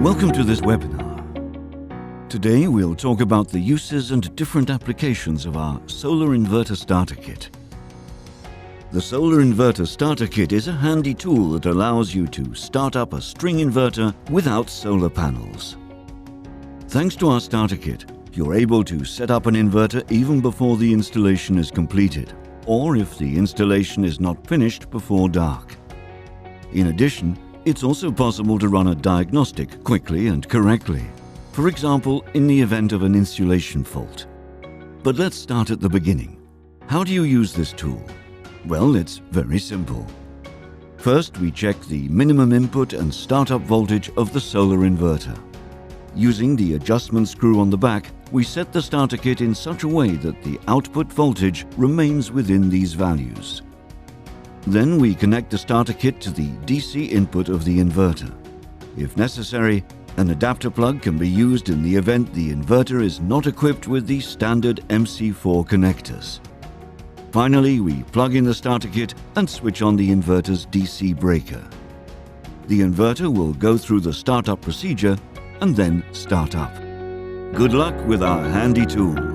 Welcome to this webinar. Today we'll talk about the uses and different applications of our Solar Inverter Starter Kit. The Solar Inverter Starter Kit is a handy tool that allows you to start up a string inverter without solar panels. Thanks to our Starter Kit, you're able to set up an inverter even before the installation is completed, or if the installation is not finished before dark. In addition, it's also possible to run a diagnostic quickly and correctly, for example, in the event of an insulation fault. But let's start at the beginning. How do you use this tool? Well, it's very simple. First, we check the minimum input and startup voltage of the solar inverter. Using the adjustment screw on the back, we set the starter kit in such a way that the output voltage remains within these values. Then we connect the starter kit to the DC input of the inverter. If necessary, an adapter plug can be used in the event the inverter is not equipped with the standard MC4 connectors. Finally, we plug in the starter kit and switch on the inverter's DC breaker. The inverter will go through the startup procedure and then start up. Good luck with our handy tool.